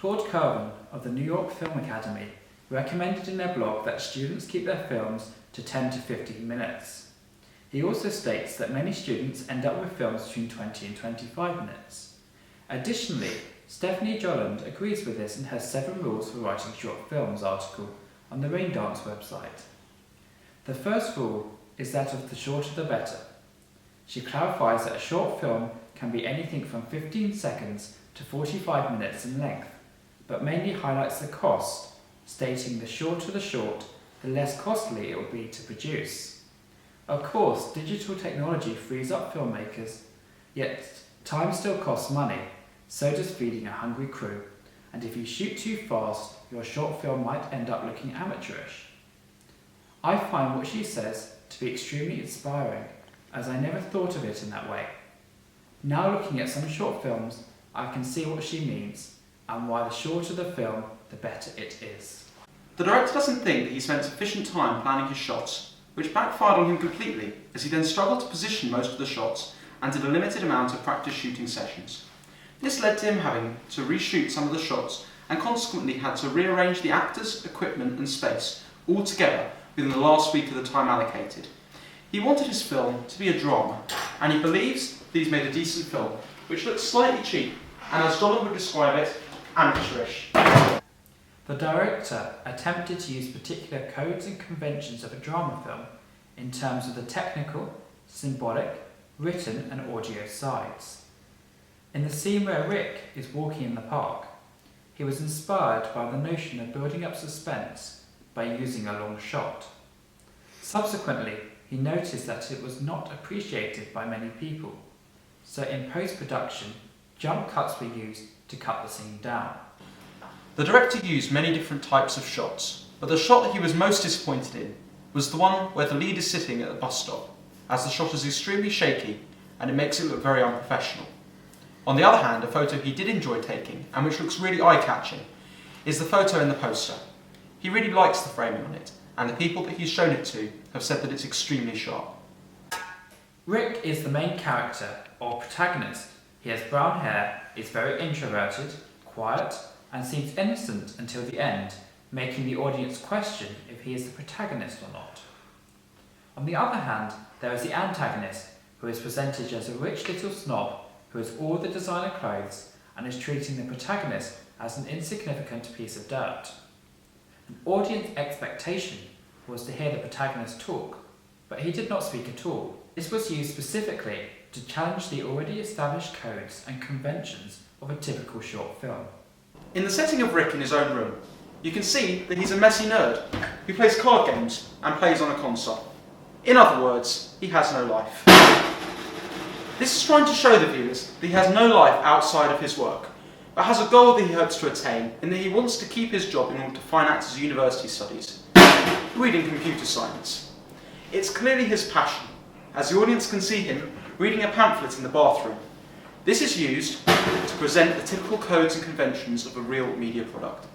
Claude Kerwin of the New York Film Academy recommended in their blog that students keep their films to 10 to 15 minutes. He also states that many students end up with films between 20 and 25 minutes. Additionally, Stephanie Jolland agrees with this in her 7 Rules for Writing Short Films article on the Raindance website. The first rule is that of the shorter the better. She clarifies that a short film can be anything from 15 seconds to 45 minutes in length, but mainly highlights the cost, stating the shorter the short, the less costly it will be to produce. Of course, digital technology frees up filmmakers, yet time still costs money, so does feeding a hungry crew, and if you shoot too fast, your short film might end up looking amateurish. I find what she says to be extremely inspiring, as I never thought of it in that way. Now looking at some short films, I can see what she means, and why the shorter the film, the better it is. The director doesn't think that he spent sufficient time planning his shots, which backfired on him completely, as he then struggled to position most of the shots and did a limited amount of practice shooting sessions. This led to him having to reshoot some of the shots and consequently had to rearrange the actors, equipment and space all together within the last week of the time allocated. He wanted his film to be a drama, and he believes that he's made a decent film, which looks slightly cheap and, as Donald would describe it, amateurish. The director attempted to use particular codes and conventions of a drama film in terms of the technical, symbolic, written and audio sides. In the scene where Rick is walking in the park, he was inspired by the notion of building up suspense by using a long shot. Subsequently, he noticed that it was not appreciated by many people, so in post-production, jump cuts were used to cut the scene down. The director used many different types of shots, but the shot that he was most disappointed in was the one where the lead is sitting at the bus stop, as the shot is extremely shaky and it makes it look very unprofessional. On the other hand, a photo he did enjoy taking, and which looks really eye-catching, is the photo in the poster. He really likes the framing on it, and the people that he's shown it to have said that it's extremely sharp. Rick is the main character, or protagonist. He has brown hair, is very introverted, quiet, and seems innocent until the end, making the audience question if he is the protagonist or not. On the other hand, there is the antagonist, who is presented as a rich little snob who has all the designer clothes and is treating the protagonist as an insignificant piece of dirt. An audience expectation was to hear the protagonist talk, but he did not speak at all. This was used specifically to challenge the already established codes and conventions of a typical short film. In the setting of Rick in his own room, you can see that he's a messy nerd who plays card games and plays on a console. In other words, he has no life. This is trying to show the viewers that he has no life outside of his work, but has a goal that he hopes to attain, in that he wants to keep his job in order to finance his university studies, reading computer science. It's clearly his passion, as the audience can see him reading a pamphlet in the bathroom. This is used to present the typical codes and conventions of a real media product.